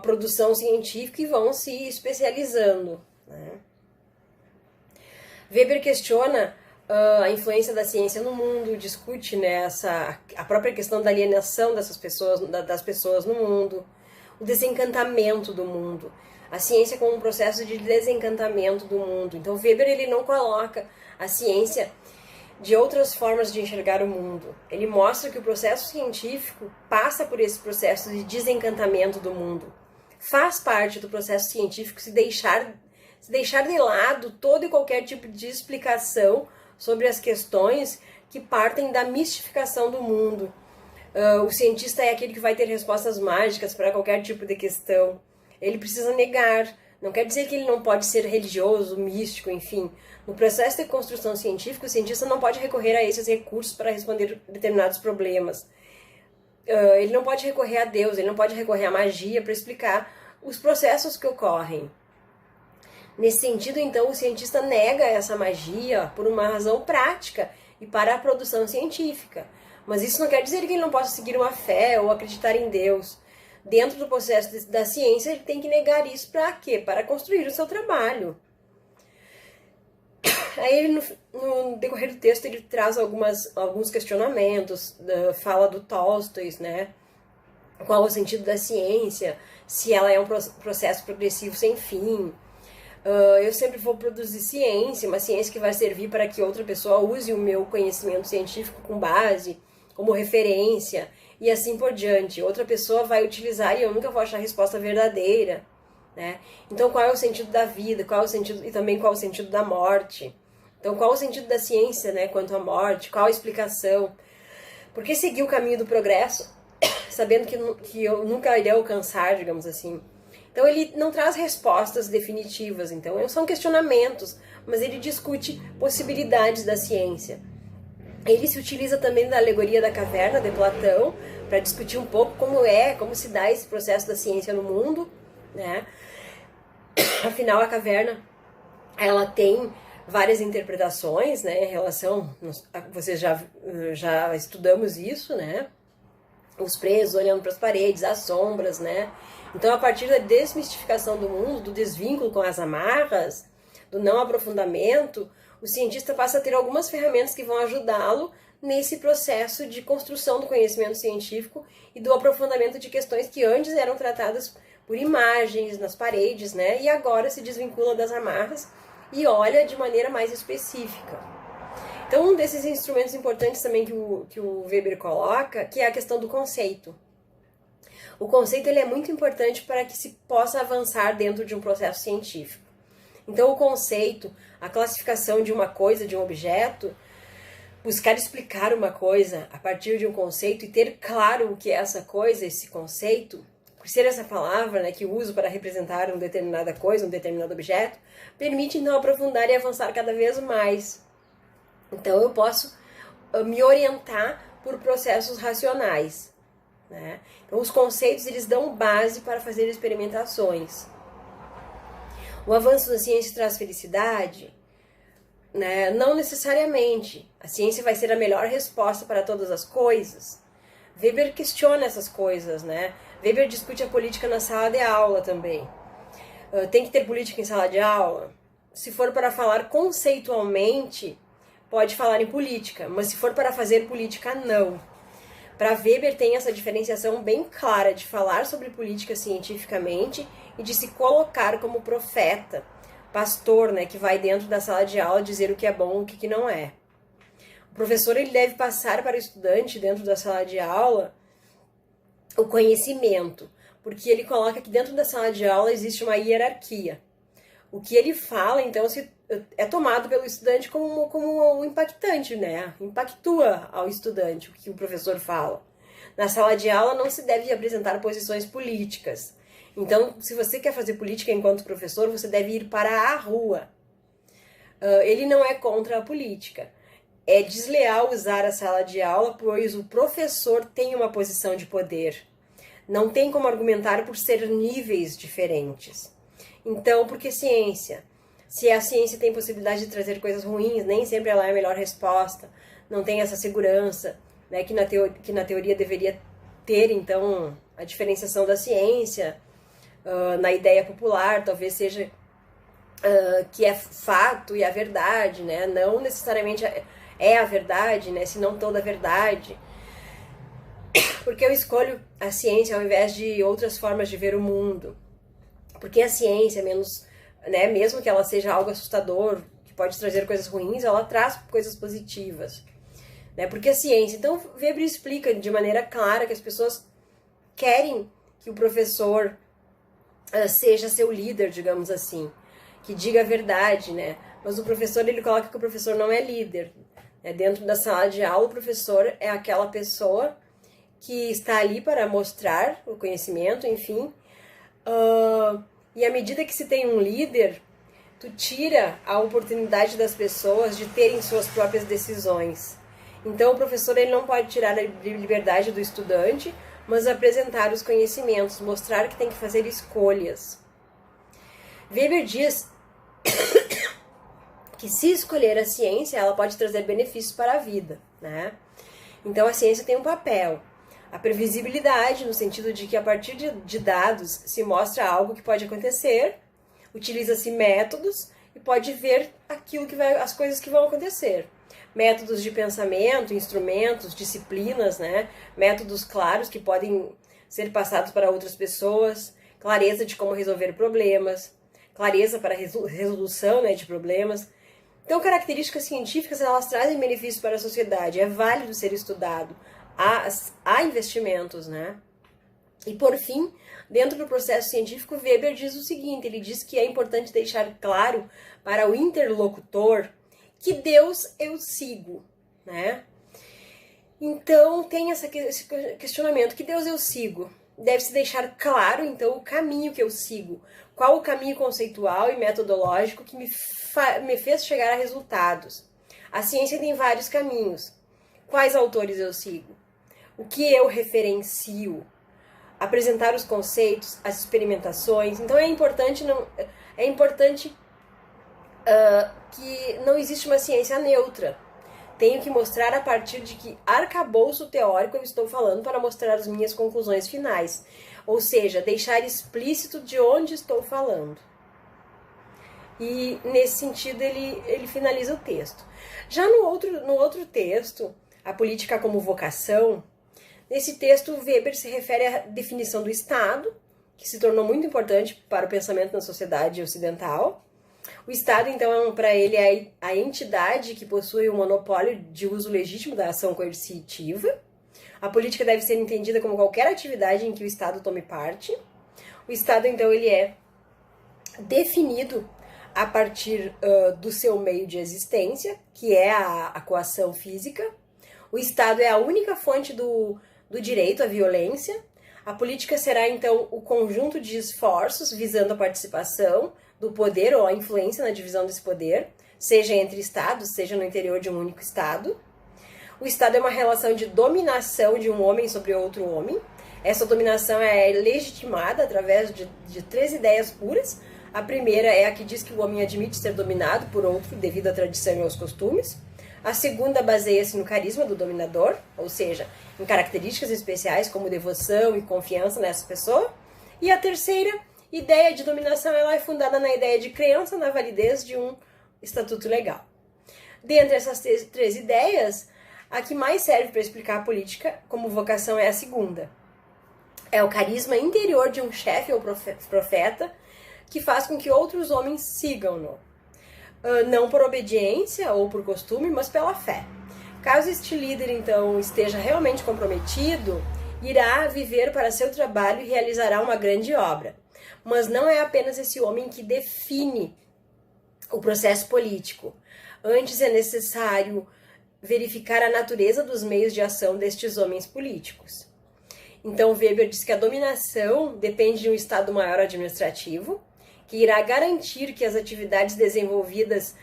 produção científica e vão se especializando, né? Weber questiona a influência da ciência no mundo, discute, né, a própria questão da alienação das pessoas no mundo, o desencantamento do mundo, a ciência como um processo de desencantamento do mundo. Então Weber ele não coloca a ciência de outras formas de enxergar o mundo. Ele mostra que o processo científico passa por esse processo de desencantamento do mundo. Faz parte do processo científico se deixar de lado todo e qualquer tipo de explicação sobre as questões que partem da mistificação do mundo. O cientista é aquele que vai ter respostas mágicas para qualquer tipo de questão. Ele precisa negar. Não quer dizer que ele não pode ser religioso, místico, enfim. No processo de construção científica, o cientista não pode recorrer a esses recursos para responder determinados problemas. Ele não pode recorrer a Deus, ele não pode recorrer à magia para explicar os processos que ocorrem. Nesse sentido, então, o cientista nega essa magia por uma razão prática e para a produção científica. Mas isso não quer dizer que ele não possa seguir uma fé ou acreditar em Deus. dentro do processo da ciência, ele tem que negar isso para quê? Para construir o seu trabalho. Aí ele, no decorrer do texto, ele traz alguns questionamentos, fala do Tolstói, né? Qual o sentido da ciência, se ela é um processo progressivo sem fim. Eu sempre vou produzir ciência, uma ciência que vai servir para que outra pessoa use o meu conhecimento científico com base, como referência, e assim por diante. Outra pessoa vai utilizar e eu nunca vou achar a resposta verdadeira, né? Então, qual é o sentido da vida? Qual é o sentido, e também qual é o sentido da morte? Então, qual é o sentido da ciência, né, quanto à morte? Qual a explicação? Por que seguir o caminho do progresso, sabendo que eu nunca irei alcançar, digamos assim? Então, ele não traz respostas definitivas, então, são questionamentos, mas ele discute possibilidades da ciência. Ele se utiliza também da alegoria da caverna de Platão para discutir um pouco como se dá esse processo da ciência no mundo, né? Afinal, a caverna, ela tem várias interpretações, né, em relação, vocês já estudamos isso, né, os presos olhando para as paredes, as sombras, né, então a partir da desmistificação do mundo, do desvínculo com as amarras, do não aprofundamento, o cientista passa a ter algumas ferramentas que vão ajudá-lo nesse processo de construção do conhecimento científico e do aprofundamento de questões que antes eram tratadas por imagens nas paredes, né, e agora se desvincula das amarras e olha de maneira mais específica. Então, um desses instrumentos importantes também que o Weber coloca, que é a questão do conceito. O conceito ele é muito importante para que se possa avançar dentro de um processo científico. Então, o conceito, a classificação de uma coisa, de um objeto, buscar explicar uma coisa a partir de um conceito e ter claro o que é essa coisa, esse conceito, por ser essa palavra, né, que uso para representar uma determinada coisa, um determinado objeto, permite então aprofundar e avançar cada vez mais. Então eu posso me orientar por processos racionais, né? Então os conceitos eles dão base para fazer experimentações. O avanço da ciência traz felicidade? Né? Não necessariamente. A ciência vai ser a melhor resposta para todas as coisas. Weber questiona essas coisas, né? Weber discute a política na sala de aula também. Tem que ter política em sala de aula? Se for para falar conceitualmente, pode falar em política, mas se for para fazer política, não. Para Weber tem essa diferenciação bem clara de falar sobre política cientificamente e de se colocar como profeta, pastor, né, que vai dentro da sala de aula dizer o que é bom e o que não é. O professor ele deve passar para o estudante dentro da sala de aula o conhecimento, porque ele coloca que dentro da sala de aula existe uma hierarquia. O que ele fala, então, é tomado pelo estudante como impactante, né? Impactua ao estudante o que o professor fala. Na sala de aula não se deve apresentar posições políticas. Então, se você quer fazer política enquanto professor, você deve ir para a rua. Ele não é contra a política. É desleal usar a sala de aula, pois o professor tem uma posição de poder. Não tem como argumentar por ser níveis diferentes. Então, por que ciência? Se a ciência tem possibilidade de trazer coisas ruins, nem sempre ela é a melhor resposta. Não tem essa segurança, né, que na teoria deveria ter, então, a diferenciação da ciência. Na ideia popular, talvez seja que é fato e a verdade, né? Não necessariamente é a verdade, né? Se não toda a verdade. Porque eu escolho a ciência ao invés de outras formas de ver o mundo. Porque a ciência, né, mesmo que ela seja algo assustador, que pode trazer coisas ruins, ela traz coisas positivas. Né? Porque a ciência... Então, Weber explica de maneira clara que as pessoas querem que o professor seja seu líder, digamos assim, que diga a verdade, né? Mas o professor, ele coloca que o professor não é líder. Né? Dentro da sala de aula, o professor é aquela pessoa que está ali para mostrar o conhecimento, enfim. E à medida que se tem um líder, tu tira a oportunidade das pessoas de terem suas próprias decisões. Então, o professor ele não pode tirar a liberdade do estudante, mas apresentar os conhecimentos, mostrar que tem que fazer escolhas. Weber diz que se escolher a ciência, ela pode trazer benefícios para a vida, né? Então, a ciência tem um papel. A previsibilidade, no sentido de que a partir de dados se mostra algo que pode acontecer, utiliza-se métodos e pode ver as coisas que vão acontecer. Métodos de pensamento, instrumentos, disciplinas, né? Métodos claros que podem ser passados para outras pessoas, clareza de como resolver problemas, clareza para resolução, né, de problemas. Então, características científicas, elas trazem benefícios para a sociedade, é válido ser estudado, há investimentos, né? E, por fim, dentro do processo científico, Weber diz o seguinte, ele diz que é importante deixar claro para o interlocutor que Deus eu sigo, né? Então, tem esse questionamento, que Deus eu sigo? Deve-se deixar claro, então, o caminho que eu sigo. Qual o caminho conceitual e metodológico que me fez chegar a resultados? A ciência tem vários caminhos. Quais autores eu sigo? O que eu referencio? Apresentar os conceitos, as experimentações. Então, é importante que não existe uma ciência neutra. Tenho que mostrar a partir de que arcabouço teórico eu estou falando para mostrar as minhas conclusões finais. Ou seja, deixar explícito de onde estou falando. E, nesse sentido, ele finaliza o texto. Já no outro texto, A Política como Vocação, nesse texto, Weber se refere à definição do Estado, que se tornou muito importante para o pensamento na sociedade ocidental. O Estado, então, para ele é a entidade que possui o monopólio de uso legítimo da ação coercitiva. A política deve ser entendida como qualquer atividade em que o Estado tome parte. O Estado, então, ele é definido a partir do seu meio de existência, que é a coação física. O Estado é a única fonte do direito à violência. A política será, então, o conjunto de esforços visando a participação do poder ou a influência na divisão desse poder, seja entre estados, seja no interior de um único estado. O Estado é uma relação de dominação de um homem sobre outro homem. Essa dominação é legitimada através de 3 ideias puras. A primeira é a que diz que o homem admite ser dominado por outro devido à tradição e aos costumes. A segunda baseia-se no carisma do dominador, ou seja, em características especiais como devoção e confiança nessa pessoa. E a terceira ideia de dominação, ela é fundada na ideia de crença na validez de um estatuto legal. Dentre essas 3 ideias, a que mais serve para explicar a política como vocação é a segunda. É o carisma interior de um chefe ou profeta que faz com que outros homens sigam-no. Não por obediência ou por costume, mas pela fé. Caso este líder, então, esteja realmente comprometido, irá viver para seu trabalho e realizará uma grande obra. Mas não é apenas esse homem que define o processo político. Antes é necessário verificar a natureza dos meios de ação destes homens políticos. Então, Weber diz que a dominação depende de um Estado maior administrativo, que irá garantir que as atividades desenvolvidas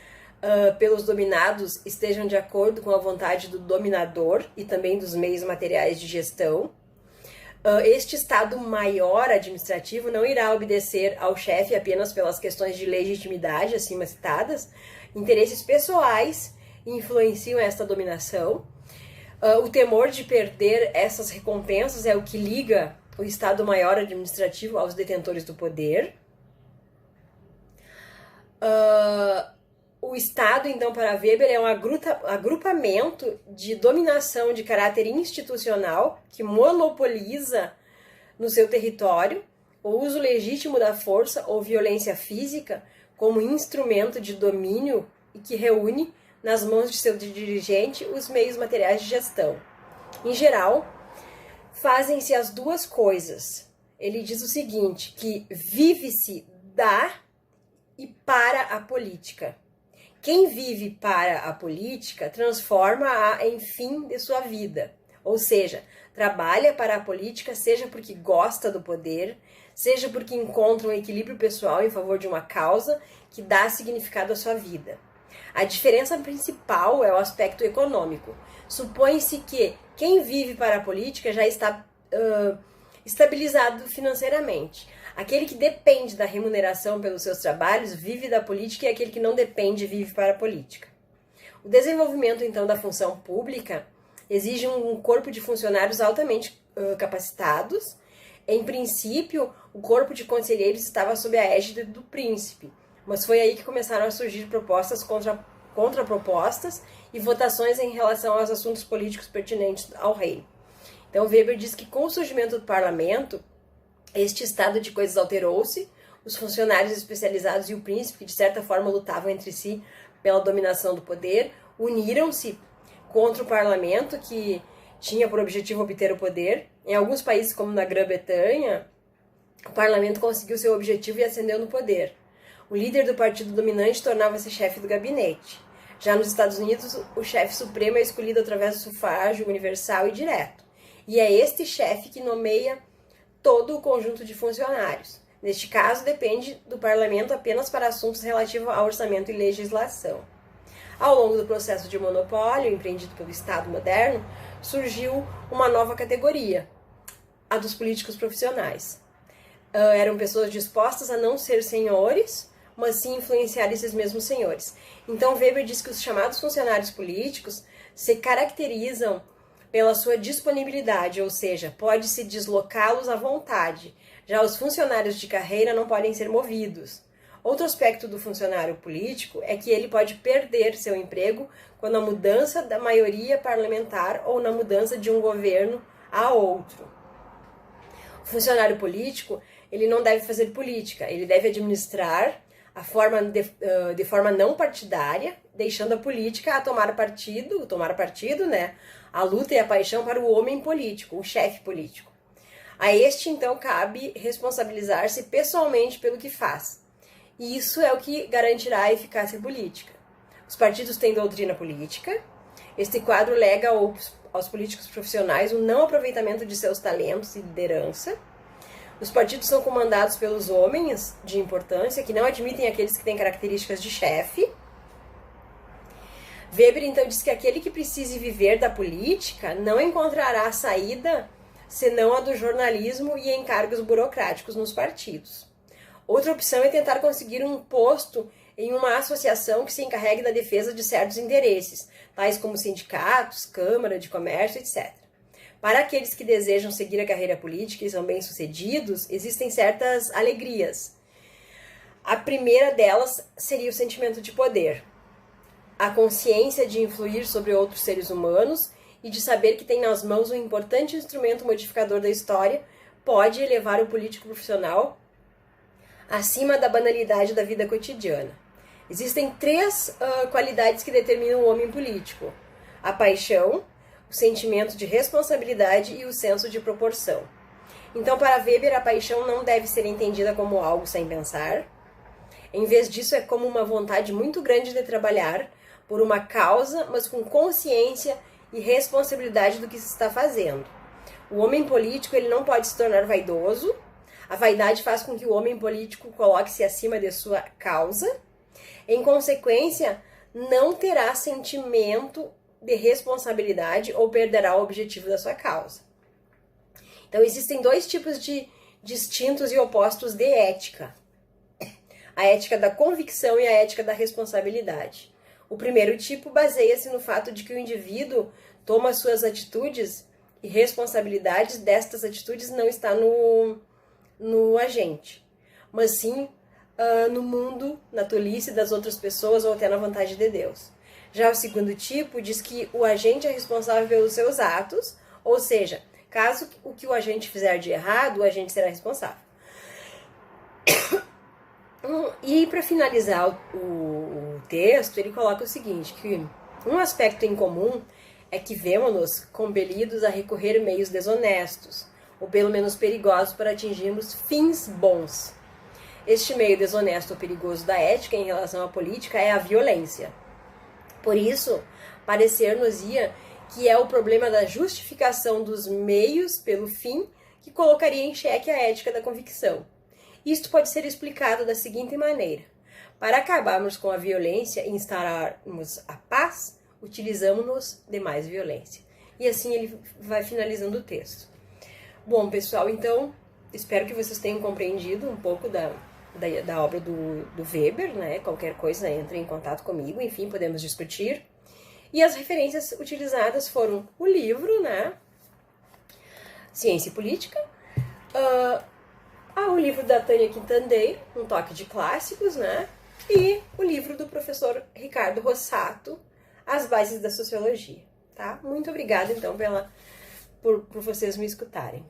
pelos dominados estejam de acordo com a vontade do dominador e também dos meios materiais de gestão. Este Estado maior administrativo não irá obedecer ao chefe apenas pelas questões de legitimidade acima citadas. Interesses pessoais influenciam esta dominação. O temor de perder essas recompensas é o que liga o Estado maior administrativo aos detentores do poder. O Estado, então, para Weber, é um agrupamento de dominação de caráter institucional que monopoliza no seu território o uso legítimo da força ou violência física como instrumento de domínio e que reúne nas mãos de seu dirigente os meios materiais de gestão. Em geral, fazem-se as duas coisas. Ele diz o seguinte, que vive-se da e para a política. Quem vive para a política transforma-a em fim de sua vida, ou seja, trabalha para a política seja porque gosta do poder, seja porque encontra um equilíbrio pessoal em favor de uma causa que dá significado à sua vida. A diferença principal é o aspecto econômico. Supõe-se que quem vive para a política já está estabilizado financeiramente. Aquele que depende da remuneração pelos seus trabalhos vive da política e aquele que não depende vive para a política. O desenvolvimento, então, da função pública exige um corpo de funcionários altamente capacitados. Em princípio, o corpo de conselheiros estava sob a égide do príncipe, mas foi aí que começaram a surgir propostas contra propostas e votações em relação aos assuntos políticos pertinentes ao rei. Então Weber diz que com o surgimento do parlamento, este estado de coisas alterou-se, os funcionários especializados e o príncipe, que de certa forma lutavam entre si pela dominação do poder, uniram-se contra o parlamento, que tinha por objetivo obter o poder. Em alguns países, como na Grã-Bretanha, o parlamento conseguiu seu objetivo e ascendeu no poder. O líder do partido dominante tornava-se chefe do gabinete. Já nos Estados Unidos, o chefe supremo é escolhido através do sufrágio universal e direto. E é este chefe que nomeia todo o conjunto de funcionários. Neste caso, depende do parlamento apenas para assuntos relativos ao orçamento e legislação. Ao longo do processo de monopólio empreendido pelo Estado moderno, surgiu uma nova categoria, a dos políticos profissionais. Eram pessoas dispostas a não ser senhores, mas sim influenciar esses mesmos senhores. Então Weber diz que os chamados funcionários políticos se caracterizam pela sua disponibilidade, ou seja, pode-se deslocá-los à vontade. Já os funcionários de carreira não podem ser movidos. Outro aspecto do funcionário político é que ele pode perder seu emprego quando a mudança da maioria parlamentar ou na mudança de um governo a outro. O funcionário político, ele não deve fazer política, ele deve administrar de forma não partidária, deixando a política a tomar partido, né? A luta e a paixão para o homem político, o chefe político. A este, então, cabe responsabilizar-se pessoalmente pelo que faz. E isso é o que garantirá a eficácia política. Os partidos têm doutrina política. Este quadro lega aos políticos profissionais o não aproveitamento de seus talentos e liderança. Os partidos são comandados pelos homens de importância, que não admitem aqueles que têm características de chefe. Weber, então, diz que aquele que precise viver da política não encontrará saída senão a do jornalismo e encargos burocráticos nos partidos. Outra opção é tentar conseguir um posto em uma associação que se encarregue da defesa de certos interesses, tais como sindicatos, câmara de comércio, etc. Para aqueles que desejam seguir a carreira política e são bem-sucedidos, existem certas alegrias. A primeira delas seria o sentimento de poder, a consciência de influir sobre outros seres humanos e de saber que tem nas mãos um importante instrumento modificador da história, pode elevar o político profissional acima da banalidade da vida cotidiana. Existem três qualidades que determinam o homem político: a paixão, o sentimento de responsabilidade e o senso de proporção. Então, para Weber, a paixão não deve ser entendida como algo sem pensar. Em vez disso, é como uma vontade muito grande de trabalhar por uma causa, mas com consciência e responsabilidade do que se está fazendo. O homem político, ele não pode se tornar vaidoso. A vaidade faz com que o homem político coloque-se acima de sua causa. Em consequência, não terá sentimento de responsabilidade ou perderá o objetivo da sua causa. Então, existem dois tipos de distintos e opostos de ética: a ética da convicção e a ética da responsabilidade. O primeiro tipo baseia-se no fato de que o indivíduo toma suas atitudes e responsabilidades destas atitudes não está no agente, mas sim no mundo, na tolice das outras pessoas ou até na vontade de Deus. Já o segundo tipo diz que o agente é responsável pelos seus atos, ou seja, caso o que o agente fizer de errado, o agente será responsável. E para finalizar o texto, ele coloca o seguinte, que um aspecto em comum é que vemos-nos compelidos a recorrer meios desonestos, ou pelo menos perigosos para atingirmos fins bons. Este meio desonesto ou perigoso da ética em relação à política é a violência. Por isso, parecer-nos-ia que é o problema da justificação dos meios pelo fim que colocaria em xeque a ética da convicção. Isto pode ser explicado da seguinte maneira: para acabarmos com a violência e instaurarmos a paz, utilizamos-nos de mais violência. E assim ele vai finalizando o texto. Bom, pessoal, então, espero que vocês tenham compreendido um pouco da obra do Weber, né? Qualquer coisa, entre em contato comigo, enfim, podemos discutir. E as referências utilizadas foram o livro, né? Ciência e Política. O livro da Tânia Quintandeiro, Um Toque de Clássicos, né? E o livro do professor Ricardo Rossato, As Bases da Sociologia, tá? Muito obrigada, então, por vocês me escutarem.